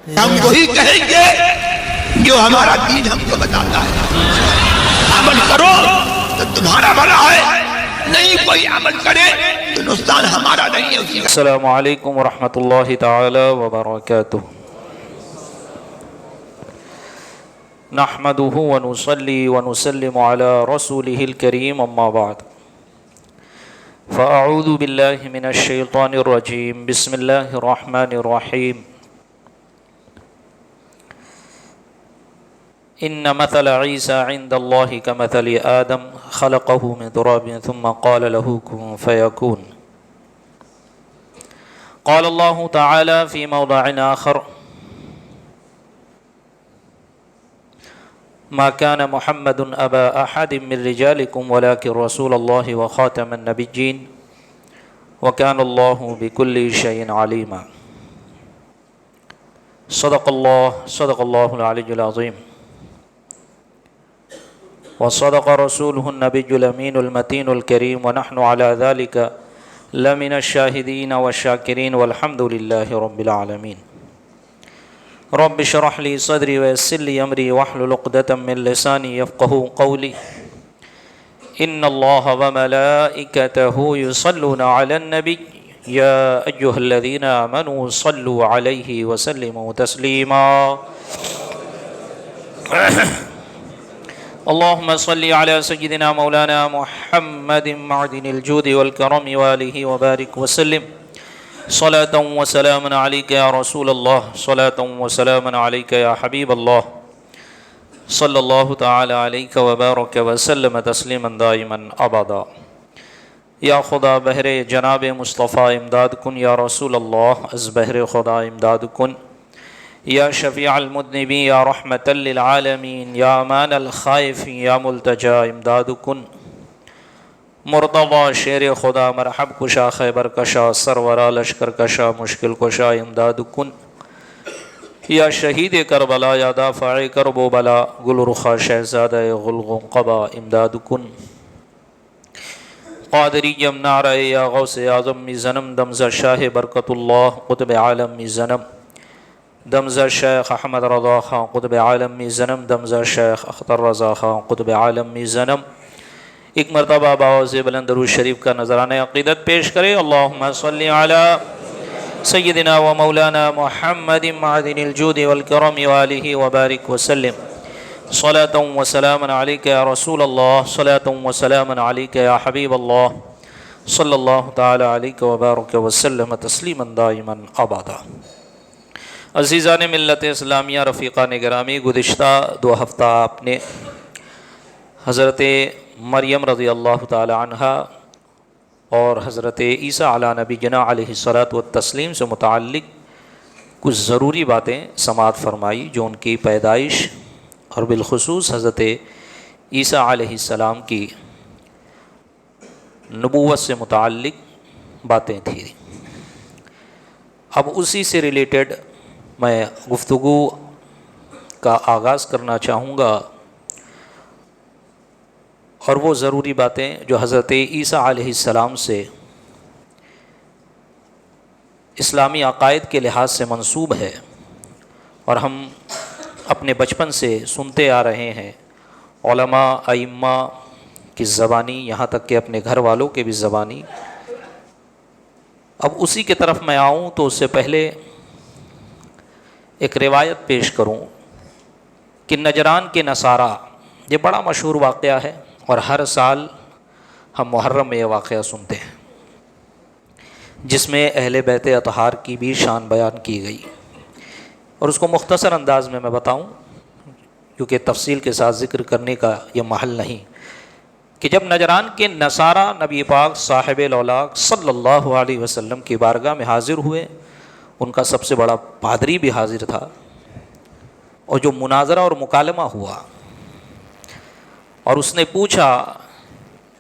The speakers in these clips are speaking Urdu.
ہم وہی کہیں گے جو ہمارا دین ہم کو بتاتا ہے. عمل کرو تو تمہارا بھلا ہے، نہیں کوئی عمل کرے تو نقصان ہمارا نہیں ہے اسی کا. السلام علیکم ورحمۃ اللہ تعالی وبرکاتہ. نحمده ونصلي ونسلم على رسوله الكريم اما بعد فاعوذ بالله من الشيطان الرجيم. بسم الله الرحمن الرحيم. ان مثل عيسى عند الله كمثل آدم خلقه من تراب ثم قال له كن فيكون. قال الله تعالى في موضع آخر: ما كان محمد أبا أحد من رجالكم ولكن رسول الله وخاتم النبيين وكان الله بكل شيء عليما. صدق الله العلي العظيم وصدق رسوله النبي الأمين المتين الكريم ونحن على ذلك لمن الشاهدين والشاكرين والحمد لله رب العالمين. رب اشرح لي صدري ويسر لي امري واحلل عقدة من لساني يفقهوا قولي. ان الله وملائكته يصلون على النبي يا ايها الذين امنوا صلوا عليه وسلموا تسليما. اللهم صل على سيدنا مولانا محمد معدن الجود والكرم وآله وبارك وسلم. صلاة وسلام عليك يا رسول الله، صلاة وسلام عليك يا حبيب الله، صلى الله تعالى عليك وبارك وسلم تسليما دائما أبدا. یا خدا بہر جناب مصطفیٰ امداد کن، یا رسول اللہ از بہر خدا امداد کن، یا شفیع المذنبین، یا رحمت للعالمین، یا امان الخائفین، یا ملتجا امداد کن. مرتضی شیر خدا مرحب کشا خیبر کشا سرورا لشکر کشا مشکل کشا امداد کن. یا شہید کربلا، یا دافع کرب و بلا گل رخا شہزادہ غلغم قبا امداد کن. قادری یم نعرہ یا غوث اعظم می زنم دمزہ شاہ برکت اللہ قطب عالم می زنم، دمزہ شیخ احمد رضا خان قطب عالم می زنم، دمزہ شیخ اختر رضا خان قطب عالم می زنم. ایک مرتبہ باوز بلند درود شریف کا نذرانہ عقیدت پیش کرے. اللہم صلی علی سیدنا و مولانا محمد معدن الجود والکرم وآلہ وبارک وسلم. صلاة و سلاما علیک یا رسول اللہ، صلاة و سلاما علیک یا حبیب اللہ، صلی اللہ تعالی علیک وبارک وسلم تسلیما دائما ابدا. عزیزان ملت اسلامیہ، رفیقان گرامی، گزشتہ 2 ہفتہ آپ نے حضرت مریم رضی اللہ تعالی عنہا اور حضرت عیسیٰ علی نبینا علیہ الصلاۃ والتسلیم سے متعلق کچھ ضروری باتیں سماعت فرمائی، جو ان کی پیدائش اور بالخصوص حضرت عیسیٰ علیہ السلام کی نبوت سے متعلق باتیں تھیں. اب اسی سے ریلیٹڈ میں گفتگو کا آغاز کرنا چاہوں گا، اور وہ ضروری باتیں جو حضرت عیسیٰ علیہ السلام سے اسلامی عقائد کے لحاظ سے منسوب ہے، اور ہم اپنے بچپن سے سنتے آ رہے ہیں، علماء ائمہ کی زبانی، یہاں تک کہ اپنے گھر والوں کے بھی زبانی. اب اسی کی طرف میں آؤں تو اس سے پہلے ایک روایت پیش کروں کہ نجران کے نصارہ، یہ بڑا مشہور واقعہ ہے اور ہر سال ہم محرم میں یہ واقعہ سنتے ہیں، جس میں اہل بیت اطہار کی بھی شان بیان کی گئی. اور اس کو مختصر انداز میں بتاؤں، کیونکہ تفصیل کے ساتھ ذکر کرنے کا یہ محل نہیں، کہ جب نجران کے نصارہ نبی پاک صاحب الاولاق صلی اللہ علیہ وسلم کی بارگاہ میں حاضر ہوئے، ان کا سب سے بڑا پادری بھی حاضر تھا، اور جو مناظرہ اور مکالمہ ہوا، اور اس نے پوچھا: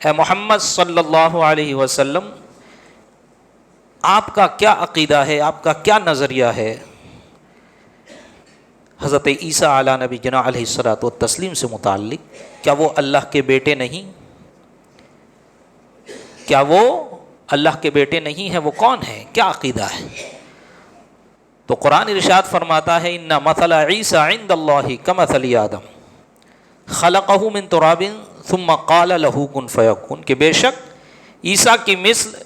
اے محمد صلی اللہ علیہ وسلم، آپ کا کیا عقیدہ ہے، آپ کا کیا نظریہ ہے حضرت عیسیٰ علی نبی جنا علیہ الصلاۃ والتسلیم سے متعلق؟ کیا وہ اللہ کے بیٹے نہیں؟ کیا وہ اللہ کے بیٹے نہیں ہیں؟ وہ کون ہیں؟ کیا عقیدہ ہے؟ تو قرآن ارشاد فرماتا ہے ان مثل عیسی عند اللہ کمثل آدم خلقہ من تراب ثم قال له کن فیکون، کہ بے شک عیسیٰ کی مثل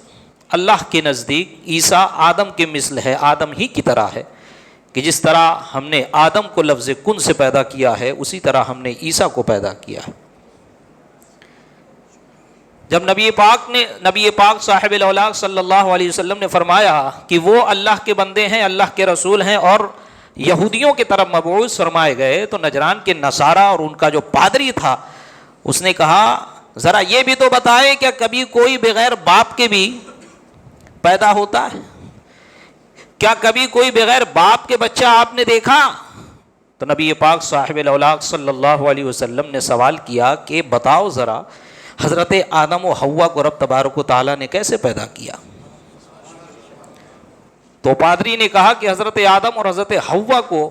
اللہ کے نزدیک عیسیٰ آدم کے مثل ہے، آدم ہی کی طرح ہے، کہ جس طرح ہم نے آدم کو لفظ کن سے پیدا کیا ہے اسی طرح ہم نے عیسیٰ کو پیدا کیا ہے۔ جب نبی پاک صاحب الاولاق صلی اللہ علیہ وسلم نے فرمایا کہ وہ اللہ کے بندے ہیں، اللہ کے رسول ہیں اور یہودیوں کی طرف مبعوث فرمائے گئے، تو نجران کے نصارہ اور ان کا جو پادری تھا اس نے کہا ذرا یہ بھی تو بتائے کیا کبھی کوئی بغیر باپ کے بھی پیدا ہوتا ہے؟ کیا کبھی کوئی بغیر باپ کے بچہ آپ نے دیکھا؟ تو نبی پاک صاحب الاولاق صلی اللہ علیہ وسلم نے سوال کیا کہ بتاؤ ذرا حضرت آدم و حوا کو رب تبارک و تعالیٰ نے کیسے پیدا کیا؟ تو پادری نے کہا کہ حضرت آدم اور حضرت حوا کو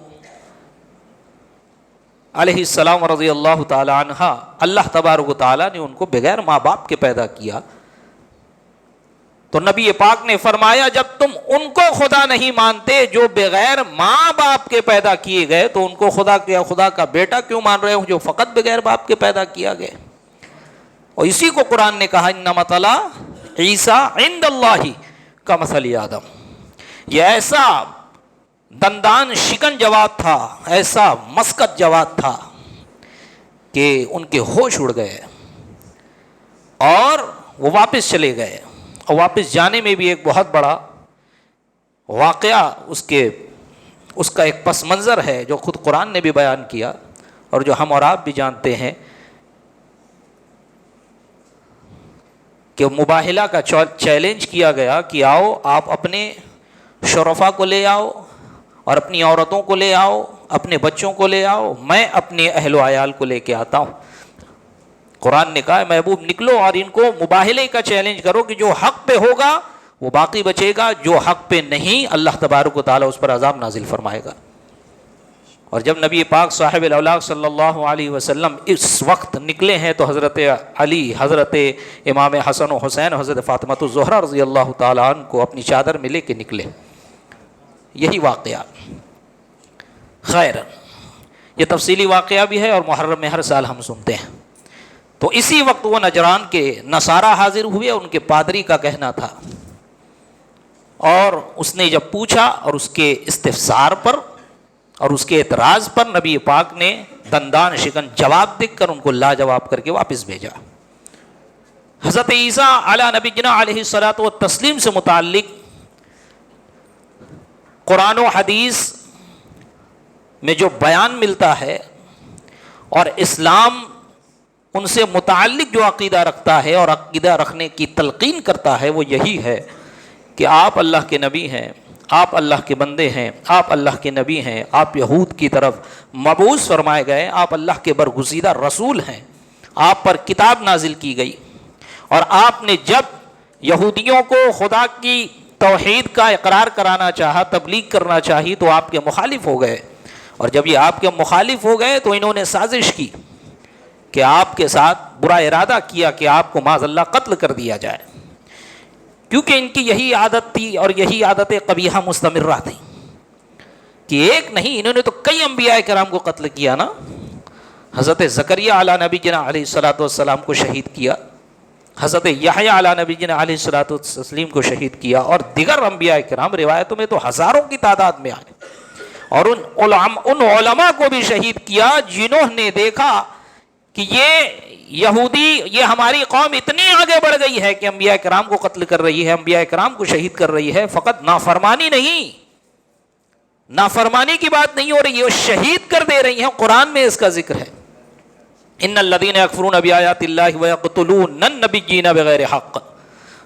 علیہ السلام رضی اللہ تعالی عنہ اللہ تبارک و تعالیٰ نے ان کو بغیر ماں باپ کے پیدا کیا۔ تو نبی پاک نے فرمایا جب تم ان کو خدا نہیں مانتے جو بغیر ماں باپ کے پیدا کیے گئے تو ان کو خدا کا بیٹا کیوں مان رہے ہو جو فقط بغیر باپ کے پیدا کیا گئے؟ اور اسی کو قرآن نے کہا ان مثل عیسیٰ عند اللہ کمثل آدم۔ یہ ایسا دندان شکن جواب تھا، ایسا مسکت جواب تھا کہ ان کے ہوش اڑ گئے اور وہ واپس چلے گئے۔ اور واپس جانے میں بھی ایک بہت بڑا واقعہ اس کا ایک پس منظر ہے جو خود قرآن نے بھی بیان کیا اور جو ہم اور آپ بھی جانتے ہیں کہ مباہلہ کا چیلنج کیا گیا کہ آؤ آپ اپنے شرفا کو لے آؤ اور اپنی عورتوں کو لے آؤ، اپنے بچوں کو لے آؤ، میں اپنے اہل و عیال کو لے کے آتا ہوں۔ قرآن نے کہا محبوب نکلو اور ان کو مباہلے کا چیلنج کرو کہ جو حق پہ ہوگا وہ باقی بچے گا، جو حق پہ نہیں اللہ تبارک و تعالیٰ اس پر عذاب نازل فرمائے گا۔ اور جب نبی پاک صاحب الاولاق صلی اللہ علیہ وسلم اس وقت نکلے ہیں تو حضرت علی، حضرت امام حسن و حسین، حضرت فاطمہ الزہرا رضی اللہ تعالیٰ عنہ کو اپنی چادر میں لے کے نکلے۔ یہی واقعہ، خیر یہ تفصیلی واقعہ بھی ہے اور محرم میں ہر سال ہم سنتے ہیں۔ تو اسی وقت وہ نجران کے نصارہ حاضر ہوئے، ان کے پادری کا کہنا تھا، اور اس نے جب پوچھا اور اس کے استفسار پر اور اس کے اعتراض پر نبی پاک نے دندان شکن جواب دے کر ان کو لاجواب کر کے واپس بھیجا۔ حضرت عیسیٰ علی نبینا علیہ الصلاۃ والتسلیم سے متعلق قرآن و حدیث میں جو بیان ملتا ہے اور اسلام ان سے متعلق جو عقیدہ رکھتا ہے اور عقیدہ رکھنے کی تلقین کرتا ہے وہ یہی ہے کہ آپ اللہ کے نبی ہیں، آپ اللہ کے بندے ہیں، آپ اللہ کے نبی ہیں، آپ یہود کی طرف مبعوث فرمائے گئے، آپ اللہ کے برگزیدہ رسول ہیں، آپ پر کتاب نازل کی گئی، اور آپ نے جب یہودیوں کو خدا کی توحید کا اقرار کرانا چاہا، تبلیغ کرنا چاہی تو آپ کے مخالف ہو گئے، اور جب یہ آپ کے مخالف ہو گئے تو انہوں نے سازش کی کہ آپ کے ساتھ برا ارادہ کیا کہ آپ کو معاذ اللہ قتل کر دیا جائے، کیونکہ ان کی یہی عادت تھی اور یہی عادت قبیحہ مستمرہ تھی کہ ایک نہیں انہوں نے تو کئی انبیاء کرام کو قتل کیا نا۔ حضرت زکریا علی نبی جنا علیہ الصلاۃ والسلام کو شہید کیا، حضرت یحییٰ علی نبی جنا علیہ الصلاۃ والتسلیم کو شہید کیا، اور دیگر انبیاء کرام روایتوں میں تو ہزاروں کی تعداد میں آئے، اور ان علماء کو بھی شہید کیا جنہوں نے دیکھا کہ یہ یہودی، یہ ہماری قوم اتنی آگے بڑھ گئی ہے کہ انبیاء کرام کو قتل کر رہی ہے، انبیاء کرام کو شہید کر رہی ہے، فقط نافرمانی نہیں، نافرمانی کی بات نہیں ہو رہی ہے، وہ شہید کر دے رہی ہیں۔ قرآن میں اس کا ذکر ہے، ان الذین یکفرون بآیات اللہ ویقتلون النبیین بغیر حق،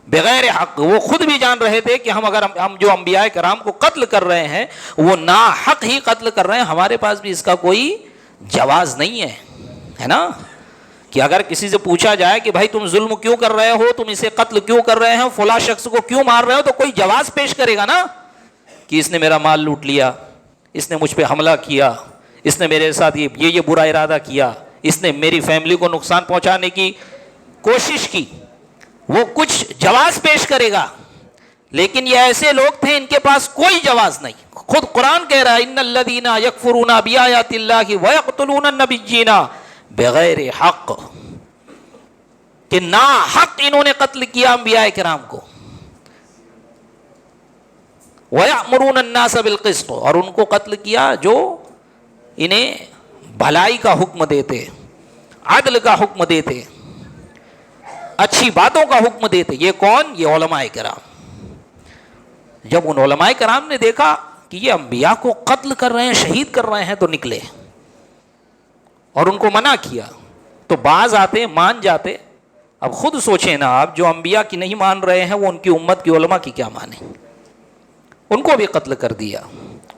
بغیر حق۔ وہ خود بھی جان رہے تھے کہ ہم جو انبیاء کرام کو قتل کر رہے ہیں وہ نا حق ہی قتل کر رہے ہیں، ہمارے پاس بھی اس کا کوئی جواز نہیں ہے نا، کہ اگر کسی سے پوچھا جائے کہ بھائی تم ظلم کیوں کر رہے ہو، تم اسے قتل کیوں کر رہے ہیں، فلاں شخص کو کیوں مار رہے ہو، تو کوئی جواز پیش کرے گا نا کہ اس نے میرا مال لوٹ لیا، اس نے مجھ پہ حملہ کیا، اس نے میرے ساتھ یہ برا ارادہ کیا، اس نے میری فیملی کو نقصان پہنچانے کی کوشش کی، وہ کچھ جواز پیش کرے گا۔ لیکن یہ ایسے لوگ تھے ان کے پاس کوئی جواز نہیں. خود قرآن کہہ رہا ہے ان الذین یکفرون بآیات اللہ ویقتلون النبیین بغیر حق، کہ نا حق انہوں نے قتل کیا انبیاء کرام کو. وَيَأْمُرُونَ النَّاسَ بِالْقِسْطِ، اور ان کو قتل کیا جو انہیں بھلائی کا حکم دیتے، عدل کا حکم دیتے، اچھی باتوں کا حکم دیتے. یہ کون؟ یہ علماء کرام. جب ان علماء کرام نے دیکھا کہ یہ انبیاء کو قتل کر رہے ہیں، شہید کر رہے ہیں، تو نکلے اور ان کو منع کیا. تو بعض آتے مان جاتے. اب خود سوچیں نا آپ، جو انبیاء کی نہیں مان رہے ہیں وہ ان کی امت کی علماء کی کیا مانیں. ان کو بھی قتل کر دیا،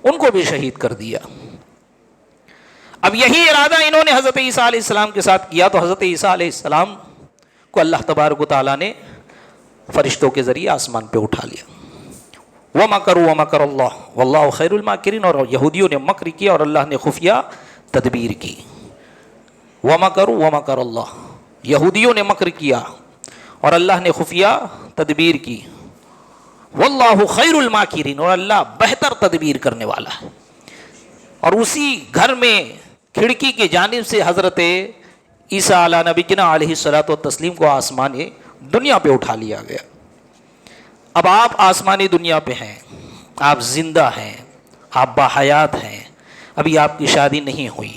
ان کو بھی شہید کر دیا. اب یہی ارادہ انہوں نے حضرت عیسیٰ علیہ السلام کے ساتھ کیا. تو حضرت عیسیٰ علیہ السلام کو اللہ تبارک و تعالیٰ نے فرشتوں کے ذریعے آسمان پہ اٹھا لیا. وَمَكَرُوا وَمَكَرَ اللَّهُ وَاللَّهُ خَيْرُ الْمَاكِرِينَ، اور یہودیوں نے مکر کیا اور اللہ نے خفیہ تدبیر کی. وَمَكَرُوا وَمَكَرَ اللَّهُ، یہودیوں نے مکر کیا اور اللہ نے خفیہ تدبیر کی. وَاللَّهُ خَيْرُ الْمَاكِرِينَ، اور اللہ بہتر تدبیر کرنے والا ہے. اور اسی گھر میں کھڑکی کی جانب سے حضرت عیسیٰ علیہ نبینا علیہ الصلوۃ والتسلیم کو آسمانی دنیا پہ اٹھا لیا گیا. اب آپ آسمانی دنیا پہ ہیں، آپ زندہ ہیں، آپ باحیات ہیں. ابھی آپ کی شادی نہیں ہوئی،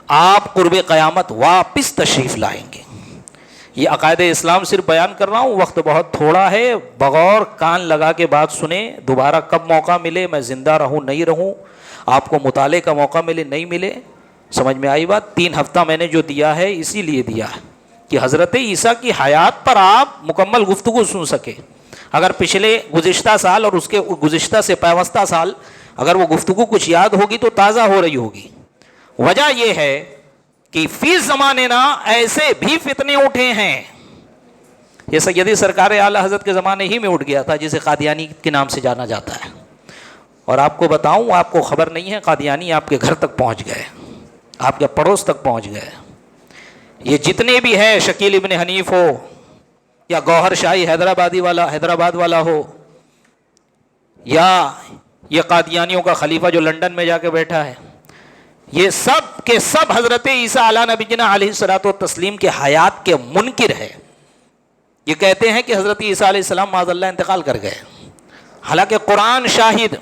آپ قرب قیامت واپس تشریف لائیں گے. یہ عقائد اسلام صرف بیان کر رہا ہوں، وقت بہت تھوڑا ہے، بغور کان لگا کے بات سنیں. دوبارہ کب موقع ملے، میں زندہ رہوں نہیں رہوں، آپ کو مطالعے کا موقع ملے نہیں ملے، سمجھ میں آئی بات. 3 ہفتہ میں نے جو دیا ہے اسی لیے دیا ہے کہ حضرت عیسیٰ کی حیات پر آپ مکمل گفتگو سن سکے. اگر پچھلے گزشتہ سال اور اس کے گزشتہ سے پیوستہ سال اگر وہ گفتگو کچھ یاد ہوگی تو تازہ ہو رہی ہوگی. وجہ یہ ہے کہ فی زمانے نا ایسے بھی فتنے اٹھے ہیں. یہ سیدی سرکار اعلیٰ حضرت کے زمانے ہی میں اٹھ گیا تھا، جسے قادیانی کے نام سے جانا جاتا ہے. اور آپ کو بتاؤں، آپ کو خبر نہیں ہے، قادیانی آپ کے گھر تک پہنچ گئے، آپ کے پڑوس تک پہنچ گئے. یہ جتنے بھی ہیں، شکیل ابن حنیف ہو یا گوہر شاہی حیدرآباد والا ہو، یا یہ قادیانیوں کا خلیفہ جو لندن میں جا کے بیٹھا ہے، یہ سب کے سب حضرت عیسیٰ علیہ نبینا علیہ الصلوۃ والتسلیم کے حیات کے منکر ہے. یہ کہتے ہیں کہ حضرت عیسیٰ علیہ السلام معاذ اللہ انتقال کر گئے، حالانکہ قرآن شاہد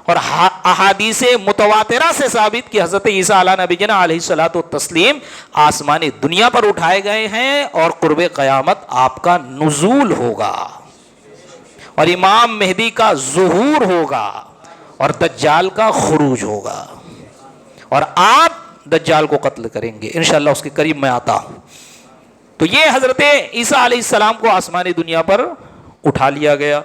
اور احادیث متواترہ سے ثابت کہ حضرت عیسیٰ علیہ نبینا علیہ الصلوۃ والتسلیم آسمانی دنیا پر اٹھائے گئے ہیں اور قرب قیامت آپ کا نزول ہوگا اور امام مہدی کا ظہور ہوگا اور دجال کا خروج ہوگا اور آپ دجال کو قتل کریں گے انشاءاللہ. اس کے قریب میں آتا ہوں. تو یہ حضرت عیسیٰ علیہ السلام کو آسمانی دنیا پر اٹھا لیا گیا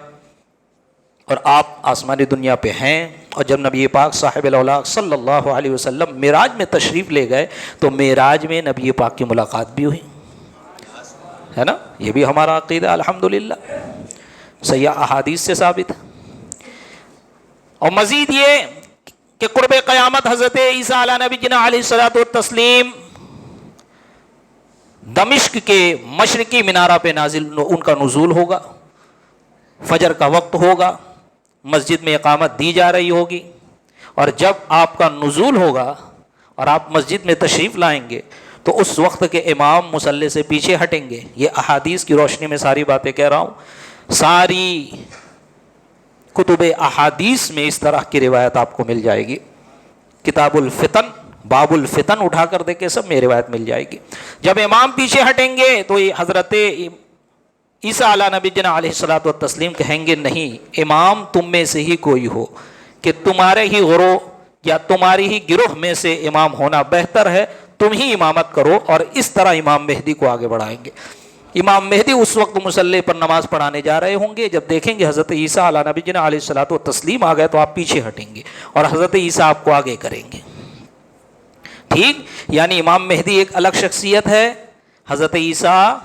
اور آپ آسمانی دنیا پہ ہیں. اور جب نبی پاک صاحب الاولاق صلی اللہ علیہ وسلم معراج میں تشریف لے گئے تو معراج میں نبی پاک کی ملاقات بھی ہوئی ہے نا. یہ بھی ہمارا عقیدہ الحمدللہ صحیح احادیث سے ثابت. اور مزید یہ کہ قرب قیامت حضرت عیسیٰ علیہ نبینا علیہ الصلوۃ والتسلیم دمشق کے مشرقی مینارہ پہ نازل ان کا نزول ہوگا. فجر کا وقت ہوگا، مسجد میں اقامت دی جا رہی ہوگی، اور جب آپ کا نزول ہوگا اور آپ مسجد میں تشریف لائیں گے تو اس وقت کے امام مصلی سے پیچھے ہٹیں گے. یہ احادیث کی روشنی میں ساری باتیں کہہ رہا ہوں. ساری کتب احادیث میں اس طرح کی روایت آپ کو مل جائے گی. کتاب الفتن، باب الفتن اٹھا کر دیکھیں، سب میں روایت مل جائے گی. جب امام پیچھے ہٹیں گے تو یہ حضرت عیسیٰ علیہ نبینا علیہ الصلوۃ والتسلیم کہیں گے نہیں، امام تم میں سے ہی کوئی ہو، کہ تمہارے ہی گروہ یا تمہاری ہی گروہ میں سے امام ہونا بہتر ہے، تم ہی امامت کرو. اور اس طرح امام مہدی کو آگے بڑھائیں گے. امام مہدی اس وقت مصلی پر نماز پڑھانے جا رہے ہوں گے، جب دیکھیں گے حضرت عیسیٰ علیہ نبینا علیہ الصلوۃ والتسلیم آ گئے تو آپ پیچھے ہٹیں گے اور حضرت عیسیٰ آپ کو آگے کریں گے. ٹھیک، یعنی امام مہدی ایک الگ شخصیت ہے، حضرت عیسیٰ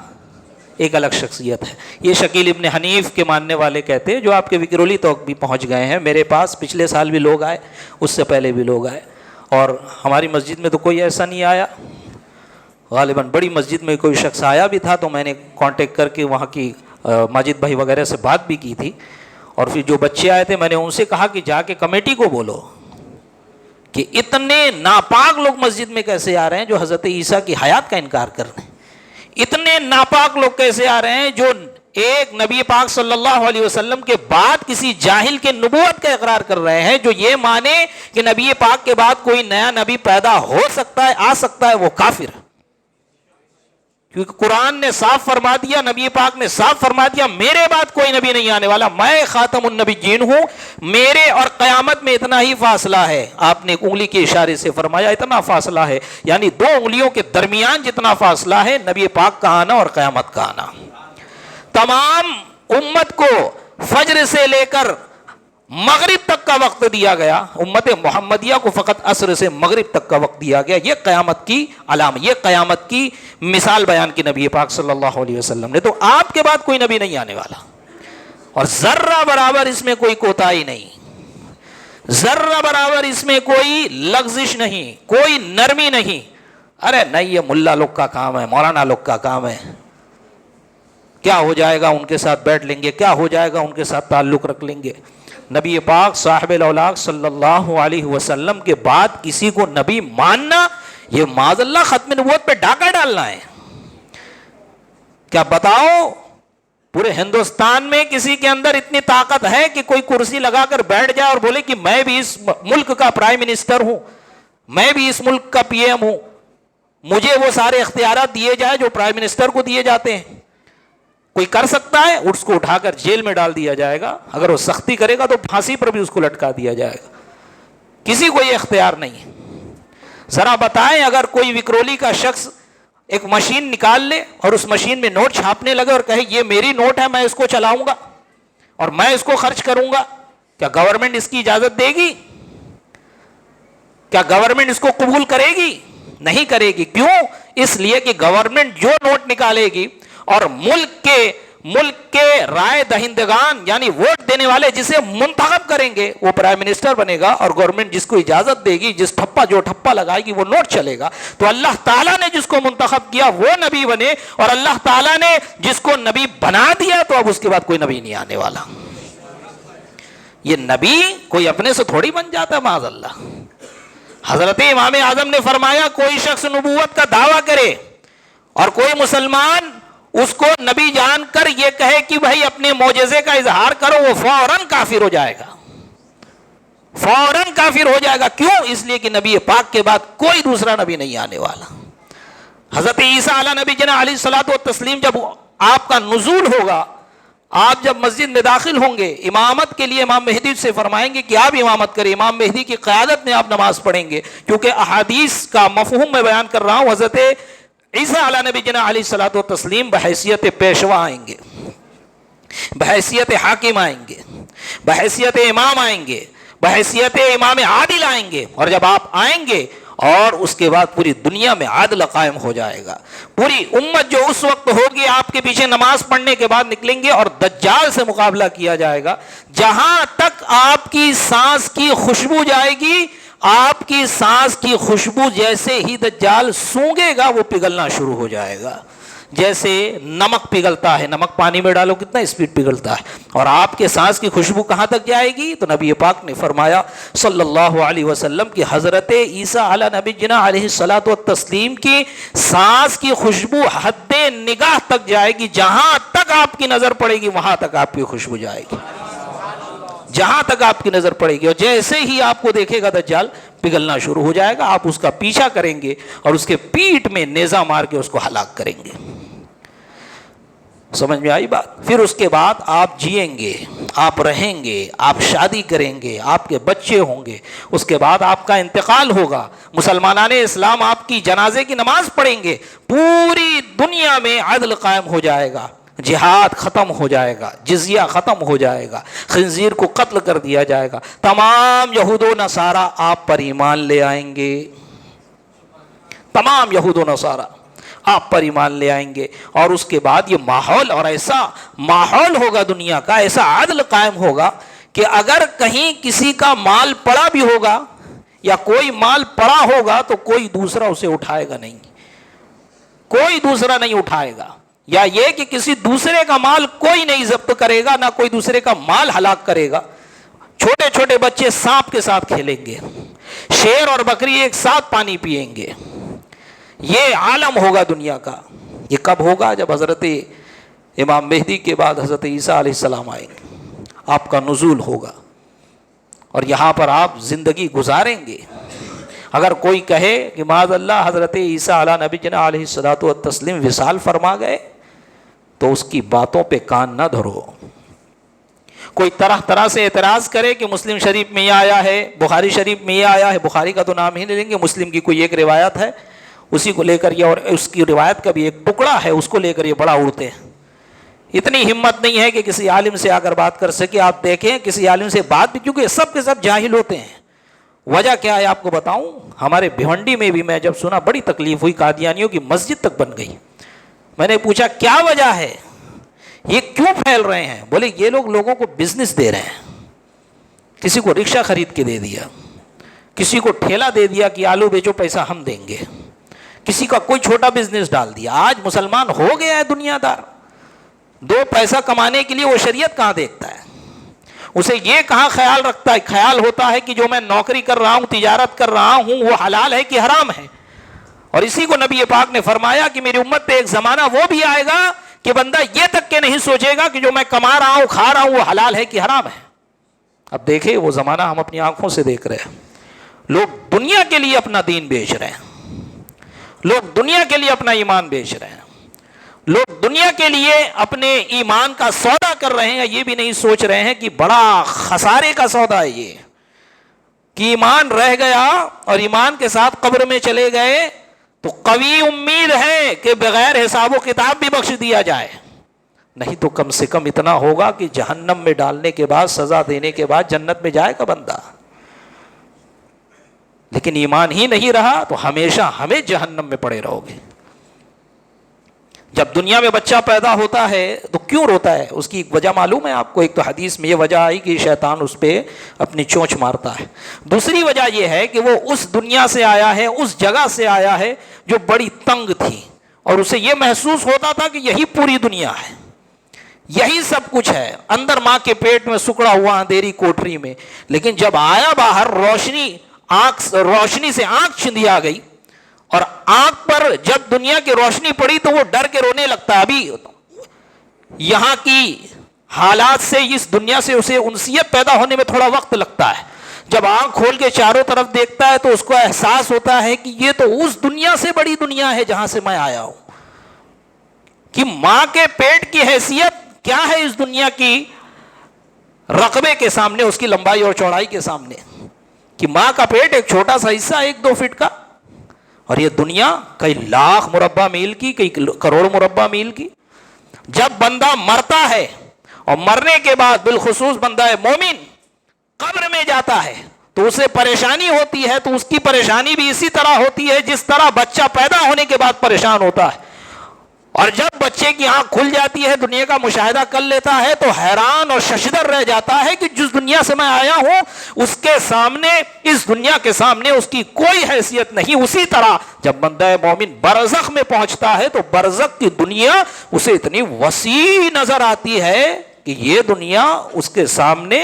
ایک الگ شخصیت ہے. یہ شکیل ابن حنیف کے ماننے والے کہتے ہیں، جو آپ کے وکرولی توق بھی پہنچ گئے ہیں. میرے پاس پچھلے سال بھی لوگ آئے، اس سے پہلے بھی لوگ آئے، اور ہماری مسجد میں تو کوئی ایسا نہیں آیا. غالباً بڑی مسجد میں کوئی شخص آیا بھی تھا تو میں نے کانٹیکٹ کر کے وہاں کی ماجد بھائی وغیرہ سے بات بھی کی تھی. اور پھر جو بچے آئے تھے میں نے ان سے کہا کہ جا کے کمیٹی کو بولو کہ اتنے ناپاک لوگ مسجد میں کیسے آ رہے ہیں جو حضرت عیسیٰ کی حیات کا انکار کر رہے ہیں. اتنے ناپاک لوگ کیسے آ رہے ہیں جو ایک نبی پاک صلی اللہ علیہ وسلم کے بعد کسی جاہل کے نبوت کا اقرار کر رہے ہیں, جو یہ مانے کہ نبی پاک کے بعد کوئی نیا نبی پیدا ہو سکتا ہے, آ سکتا ہے, وہ کافر ہے. کیونکہ قرآن نے صاف فرما دیا, نبی پاک نے صاف فرما دیا, میرے بعد کوئی نبی نہیں آنے والا, میں خاتم النبیین ہوں, میرے اور قیامت میں اتنا ہی فاصلہ ہے. آپ نے ایک انگلی کے اشارے سے فرمایا اتنا فاصلہ ہے, یعنی 2 انگلیوں کے درمیان جتنا فاصلہ ہے نبی پاک کا آنا اور قیامت کا آنا. تمام امت کو فجر سے لے کر مغرب تک کا وقت دیا گیا, امت محمدیہ کو فقط عصر سے مغرب تک کا وقت دیا گیا. یہ قیامت کی علامت, یہ قیامت کی مثال بیان کی نبی پاک صلی اللہ علیہ وسلم نے. تو آپ کے بعد کوئی نبی نہیں آنے والا, اور ذرہ برابر اس میں کوئی کوتاہی نہیں, ذرہ برابر اس میں کوئی لغزش نہیں, کوئی نرمی نہیں. ارے نہیں, یہ ملا لوگ کا کام ہے, مولانا لوگ کا کام ہے, کیا ہو جائے گا ان کے ساتھ بیٹھ لیں گے, کیا ہو جائے گا ان کے ساتھ تعلق رکھ لیں گے. نبی پاک صاحب الاولاق صلی اللہ علیہ وسلم کے بعد کسی کو نبی ماننا, یہ معاذ اللہ ختم نبوت پہ ڈاکہ ڈالنا ہے. کیا بتاؤ پورے ہندوستان میں کسی کے اندر اتنی طاقت ہے کہ کوئی کرسی لگا کر بیٹھ جائے اور بولے کہ میں بھی اس ملک کا پرائم منسٹر ہوں, میں بھی اس ملک کا پی ایم ہوں, مجھے وہ سارے اختیارات دیے جائے جو پرائم منسٹر کو دیے جاتے ہیں؟ کوئی کر سکتا ہے؟ اس کو اٹھا کر جیل میں ڈال دیا جائے گا, اگر وہ سختی کرے گا تو پھانسی پر بھی اس کو لٹکا دیا جائے گا. کسی کو یہ اختیار نہیں. ذرا بتائیں, اگر کوئی وکرولی کا شخص ایک مشین نکال لے اور اس مشین میں نوٹ چھاپنے لگے اور کہے یہ میری نوٹ ہے, میں اس کو چلاؤں گا اور میں اس کو خرچ کروں گا, کیا گورنمنٹ اس کی اجازت دے گی؟ کیا گورنمنٹ اس کو قبول کرے گی؟ نہیں کرے گی. کیوں؟ اس لیے کہ گورنمنٹ جو نوٹ نکالے گی اور ملک کے رائے دہندگان یعنی ووٹ دینے والے جسے منتخب کریں گے وہ پرائم منسٹر بنے گا, اور گورنمنٹ جس کو اجازت دے گی, جس ٹھپا لگائے گی وہ نوٹ چلے گا. تو اللہ تعالیٰ نے جس کو منتخب کیا وہ نبی بنے, اور اللہ تعالیٰ نے جس کو نبی بنا دیا تو اب اس کے بعد کوئی نبی نہیں آنے والا. یہ نبی کوئی اپنے سے تھوڑی بن جاتا ہے معاذ اللہ. حضرت امام اعظم نے فرمایا کوئی شخص نبوت کا دعویٰ کرے اور کوئی مسلمان اس کو نبی جان کر یہ کہے کہ بھائی اپنے معجزے کا اظہار کرو, وہ فوراً کافر ہو جائے گا, فوراً کافر ہو جائے گا. کیوں؟ اس لیے کہ نبی پاک کے بعد کوئی دوسرا نبی نہیں آنے والا. حضرت عیسیٰ علیہ نبی جنہ علیہ الصلوۃ والتسلیم جب آپ کا نزول ہوگا, آپ جب مسجد میں داخل ہوں گے, امامت کے لیے امام مہدی سے فرمائیں گے کہ آپ امامت کریں, امام مہدی کی قیادت میں آپ نماز پڑھیں گے. کیونکہ احادیث کا مفہوم میں بیان کر رہا ہوں, حضرت عیسیٰ علیہ نبی جنہ علیہ الصلوۃ والتسلیم بحیثیت پیشوا آئیں گے, بحیثیت حاکم آئیں گے, بحیثیت امام آئیں گے, بحیثیت امام عادل آئیں گے. اور جب آپ آئیں گے اور اس کے بعد پوری دنیا میں عدل قائم ہو جائے گا. پوری امت جو اس وقت ہوگی آپ کے پیچھے نماز پڑھنے کے بعد نکلیں گے اور دجال سے مقابلہ کیا جائے گا. جہاں تک آپ کی سانس کی خوشبو جائے گی, آپ کی سانس کی خوشبو جیسے ہی دجال سونگے گا وہ پگھلنا شروع ہو جائے گا, جیسے نمک پگھلتا ہے, نمک پانی میں ڈالو کتنا اسپیڈ پگھلتا ہے. اور آپ کے سانس کی خوشبو کہاں تک جائے گی؟ تو نبی پاک نے فرمایا صلی اللہ علیہ وسلم کی حضرت عیسیٰ علیہ نبی جنہ علیہ الصلوۃ والتسلیم کی سانس کی خوشبو حد نگاہ تک جائے گی, جہاں تک آپ کی نظر پڑے گی وہاں تک آپ کی خوشبو جائے گی, جہاں تک آپ کی نظر پڑے گی. اور جیسے ہی آپ کو دیکھے گا دجال پگھلنا شروع ہو جائے گا, آپ اس کا پیچھا کریں گے اور اس کے پیٹھ میں نیزہ مار کے اس کو ہلاک کریں گے. سمجھ میں آئی بات؟ پھر اس کے بعد آپ جئیں گے, آپ رہیں گے, آپ شادی کریں گے, آپ کے بچے ہوں گے, اس کے بعد آپ کا انتقال ہوگا, مسلمانان اسلام آپ کی جنازے کی نماز پڑھیں گے, پوری دنیا میں عدل قائم ہو جائے گا, جہاد ختم ہو جائے گا, جزیہ ختم ہو جائے گا, خنزیر کو قتل کر دیا جائے گا, تمام یہود و نصارہ آپ پر ایمان لے آئیں گے, تمام یہود و نصارہ آپ پر ایمان لے آئیں گے. اور اس کے بعد یہ ماحول, اور ایسا ماحول ہوگا دنیا کا, ایسا عدل قائم ہوگا کہ اگر کہیں کسی کا مال پڑا بھی ہوگا یا کوئی مال پڑا ہوگا تو کوئی دوسرا اسے اٹھائے گا نہیں, کوئی دوسرا نہیں اٹھائے گا. یا یہ کہ کسی دوسرے کا مال کوئی نہیں ضبط کرے گا، نہ کوئی دوسرے کا مال ہلاک کرے گا. چھوٹے چھوٹے بچے سانپ کے ساتھ کھیلیں گے، شیر اور بکری ایک ساتھ پانی پئیں گے. یہ عالم ہوگا دنیا کا. یہ کب ہوگا؟ جب حضرت امام مہدی کے بعد حضرت عیسیٰ علیہ السلام آئیں گے، آپ کا نزول ہوگا اور یہاں پر آپ زندگی گزاریں گے. اگر کوئی کہے کہ معاذ اللہ حضرت عیسیٰ علیہ نبی جنا علیہ الصلوۃ والتسلیم وصال فرما گئے، تو اس کی باتوں پہ کان نہ دھرو. کوئی طرح طرح سے اعتراض کرے کہ مسلم شریف میں یہ آیا ہے، بخاری شریف میں یہ آیا ہے، بخاری کا تو نام ہی نہیں لیں گے، مسلم کی کوئی ایک روایت ہے اسی کو لے کر یہ، اور اس کی روایت کا بھی ایک ٹکڑا ہے اس کو لے کر یہ بڑا اڑتے ہیں. اتنی ہمت نہیں ہے کہ کسی عالم سے آ کر بات کر سکے. آپ دیکھیں کسی عالم سے بات بھی، کیونکہ سب کے سب جاہل ہوتے ہیں. وجہ کیا ہے آپ کو بتاؤں؟ ہمارے بھیونڈی میں بھی میں جب سنا بڑی تکلیف ہوئی، قادیانیوں کی مسجد تک بن گئی. میں نے پوچھا کیا وجہ ہے، یہ کیوں پھیل رہے ہیں؟ بولے یہ لوگ لوگوں کو بزنس دے رہے ہیں. کسی کو رکشہ خرید کے دے دیا، کسی کو ٹھیلا دے دیا کہ آلو بیچو پیسہ ہم دیں گے، کسی کا کوئی چھوٹا بزنس ڈال دیا. آج مسلمان ہو گیا ہے دنیا دار. دو پیسہ کمانے کے لیے وہ شریعت کہاں دیکھتا ہے؟ اسے یہ کہاں خیال رکھتا ہے، خیال ہوتا ہے کہ جو میں نوکری کر رہا ہوں، تجارت کر رہا ہوں، وہ حلال ہے کہ حرام ہے. اور اسی کو نبی پاک نے فرمایا کہ میری امت پہ ایک زمانہ وہ بھی آئے گا کہ بندہ یہ تک کہ نہیں سوچے گا کہ جو میں کما رہا ہوں کھا رہا ہوں وہ حلال ہے کہ حرام ہے. اب دیکھیں وہ زمانہ ہم اپنی آنکھوں سے دیکھ رہے ہیں. لوگ دنیا کے لیے اپنا دین بیچ رہے ہیں، لوگ دنیا کے لیے اپنا ایمان بیچ رہے ہیں، لوگ دنیا کے لیے اپنے ایمان کا سودا کر رہے ہیں. یہ بھی نہیں سوچ رہے ہیں کہ بڑا خسارے کا سودا ہے یہ، کہ ایمان رہ گیا اور ایمان کے ساتھ قبر میں چلے گئے تو قوی امید ہے کہ بغیر حساب و کتاب بھی بخش دیا جائے، نہیں تو کم سے کم اتنا ہوگا کہ جہنم میں ڈالنے کے بعد، سزا دینے کے بعد جنت میں جائے گا بندہ. لیکن ایمان ہی نہیں رہا تو ہمیشہ ہمیں جہنم میں پڑے رہو گے. جب دنیا میں بچہ پیدا ہوتا ہے تو کیوں روتا ہے؟ اس کی ایک وجہ معلوم ہے آپ کو. ایک تو حدیث میں یہ وجہ آئی کہ شیطان اس پہ اپنی چونچ مارتا ہے. دوسری وجہ یہ ہے کہ وہ اس دنیا سے آیا ہے، اس جگہ سے آیا ہے جو بڑی تنگ تھی، اور اسے یہ محسوس ہوتا تھا کہ یہی پوری دنیا ہے، یہی سب کچھ ہے. اندر ماں کے پیٹ میں سکڑا ہوا اندھیری کوٹری میں. لیکن جب آیا باہر، روشنی سے آنکھ چندیا گئی، اور آنکھ پر جب دنیا کی روشنی پڑی تو وہ ڈر کے رونے لگتا ہے. ابھی یہاں کی حالات سے، اس دنیا سے اسے انسیت پیدا ہونے میں تھوڑا وقت لگتا ہے. جب آنکھ کھول کے چاروں طرف دیکھتا ہے تو اس کو احساس ہوتا ہے کہ یہ تو اس دنیا سے بڑی دنیا ہے جہاں سے میں آیا ہوں. کہ ماں کے پیٹ کی حیثیت کیا ہے اس دنیا کی رقبے کے سامنے، اس کی لمبائی اور چوڑائی کے سامنے. کہ ماں کا پیٹ ایک چھوٹا سا حصہ 1-2 فٹ کا، اور یہ دنیا کئی لاکھ مربع میل کی، کئی کروڑ مربع میل کی. جب بندہ مرتا ہے اور مرنے کے بعد بالخصوص بندہ مومن قبر میں جاتا ہے تو اسے پریشانی ہوتی ہے. تو اس کی پریشانی بھی اسی طرح ہوتی ہے جس طرح بچہ پیدا ہونے کے بعد پریشان ہوتا ہے. اور جب بچے کی آنکھ کھل جاتی ہے، دنیا کا مشاہدہ کر لیتا ہے، تو حیران اور ششدر رہ جاتا ہے کہ جس دنیا سے میں آیا ہوں اس کے سامنے، اس دنیا کے سامنے اس کی کوئی حیثیت نہیں. اسی طرح جب بندہ مومن برزخ میں پہنچتا ہے تو برزخ کی دنیا اسے اتنی وسیع نظر آتی ہے کہ یہ دنیا اس کے سامنے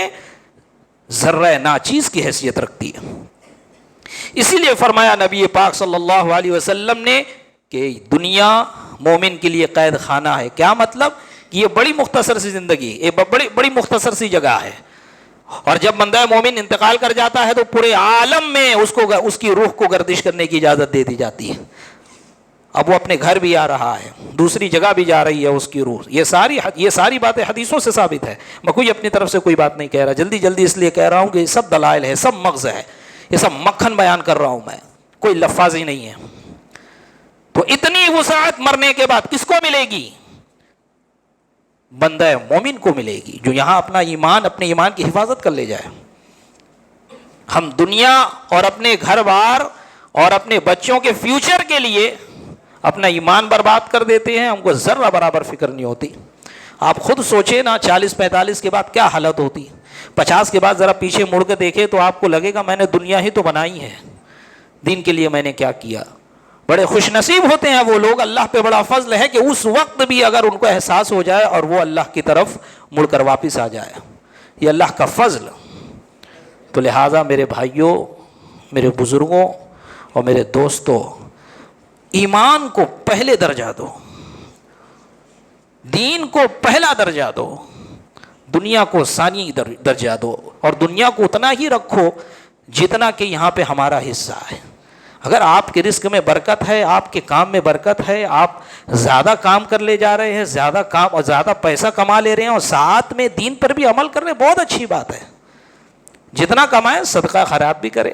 ذرہ ناچیز کی حیثیت رکھتی ہے. اسی لیے فرمایا نبی پاک صلی اللہ علیہ وسلم نے کہ دنیا مومن کے لیے قید خانہ ہے. کیا مطلب؟ کہ یہ بڑی مختصر سی زندگی، یہ بڑی مختصر سی جگہ ہے. اور جب بندہ مومن انتقال کر جاتا ہے تو پورے عالم میں اس کی روح کو گردش کرنے کی اجازت دے دی جاتی ہے. اب وہ اپنے گھر بھی آ رہا ہے، دوسری جگہ بھی جا رہی ہے اس کی روح. یہ ساری باتیں حدیثوں سے ثابت ہے. میں کوئی اپنی طرف سے کوئی بات نہیں کہہ رہا، جلدی اس لیے کہہ رہا ہوں کہ یہ سب دلائل ہے، سب مغز ہے، یہ سب مکھن بیان کر رہا ہوں میں، کوئی لفاظی نہیں ہے. تو اتنی وسعت مرنے کے بعد کس کو ملے گی؟ بندہ مومن کو ملے گی، جو یہاں اپنے ایمان کی حفاظت کر لے جائے. ہم دنیا اور اپنے گھر بار اور اپنے بچوں کے فیوچر کے لیے اپنا ایمان برباد کر دیتے ہیں. ہم کو ذرہ برابر فکر نہیں ہوتی. آپ خود سوچیں نا، 40-45 کے بعد کیا حالت ہوتی، 50 کے بعد ذرا پیچھے مڑ کے دیکھیں تو آپ کو لگے گا میں نے دنیا ہی تو بنائی ہے، دین کے لیے میں نے کیا کیا. بڑے خوش نصیب ہوتے ہیں وہ لوگ، اللہ پہ بڑا فضل ہے کہ اس وقت بھی اگر ان کو احساس ہو جائے اور وہ اللہ کی طرف مڑ کر واپس آ جائے، یہ اللہ کا فضل۔ تو لہٰذا میرے بھائیوں، میرے بزرگوں اور میرے دوستوں، ایمان کو پہلے درجہ دو، دین کو پہلا درجہ دو، دنیا کو ثانی درجہ دو، اور دنیا کو اتنا ہی رکھو جتنا کہ یہاں پہ ہمارا حصہ ہے۔ اگر آپ کے رزق میں برکت ہے، آپ کے کام میں برکت ہے، آپ زیادہ کام کر لے جا رہے ہیں، زیادہ کام اور زیادہ پیسہ کما لے رہے ہیں اور ساتھ میں دین پر بھی عمل کر رہے ہیں، بہت اچھی بات ہے۔ جتنا کمائیں صدقہ خیرات بھی کرے،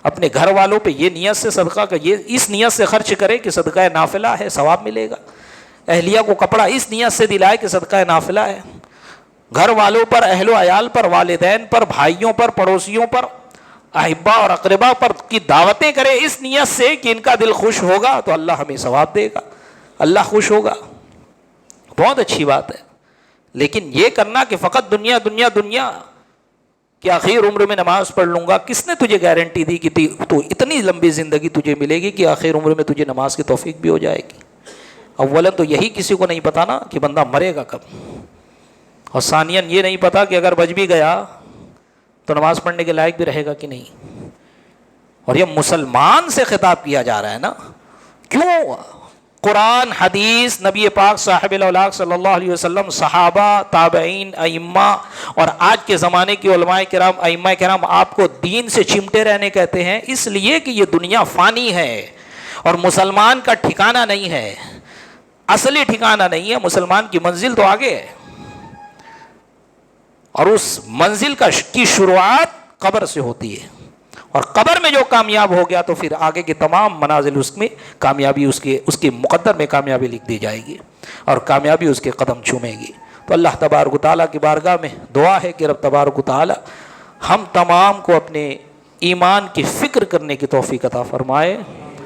اپنے گھر والوں پہ یہ نیت سے صدقہ کا، یہ اس نیت سے خرچ کرے کہ صدقہ نافلہ ہے، ثواب ملے گا۔ اہلیہ کو کپڑا اس نیت سے دلائے کہ صدقہ نافلہ ہے۔ گھر والوں پر، اہل و عیال پر، والدین پر، بھائیوں پر، پڑوسیوں پر، احبا اور اقربا پر کی دعوتیں کرے اس نیت سے کہ ان کا دل خوش ہوگا تو اللہ ہمیں ثواب دے گا، اللہ خوش ہوگا، بہت اچھی بات ہے۔ لیکن یہ کرنا کہ فقط دنیا دنیا دنیا، کہ آخر عمر میں نماز پڑھ لوں گا، کس نے تجھے گارنٹی دی کہ تو اتنی لمبی زندگی تجھے ملے گی کہ آخر عمر میں تجھے نماز کی توفیق بھی ہو جائے گی؟ اولاً تو یہی کسی کو نہیں پتا نا کہ بندہ مرے گا کب، اور ثانیاً یہ نہیں پتا کہ اگر بچ بھی گیا تو نماز پڑھنے کے لائق بھی رہے گا کہ نہیں۔ اور یہ مسلمان سے خطاب کیا جا رہا ہے نا، کیوں؟ قرآن، حدیث، نبی پاک صاحب الاولاق صلی اللہ علیہ وسلم، صحابہ، تابعین، ائمہ اور آج کے زمانے کے علماء کرام، ائمہ کرام آپ کو دین سے چمٹے رہنے کہتے ہیں، اس لیے کہ یہ دنیا فانی ہے اور مسلمان کا ٹھکانہ نہیں ہے، اصلی ٹھکانہ نہیں ہے۔ مسلمان کی منزل تو آگے ہے، اور اس منزل کی شروعات قبر سے ہوتی ہے، اور قبر میں جو کامیاب ہو گیا تو پھر آگے کی تمام منازل اس میں کامیابی، اس کے مقدر میں کامیابی لکھ دی جائے گی اور کامیابی اس کے قدم چومے گی۔ تو اللہ تبارک و تعالیٰ کی بارگاہ میں دعا ہے کہ رب تبارک و تعالیٰ ہم تمام کو اپنے ایمان کی فکر کرنے کی توفیق عطا فرمائے۔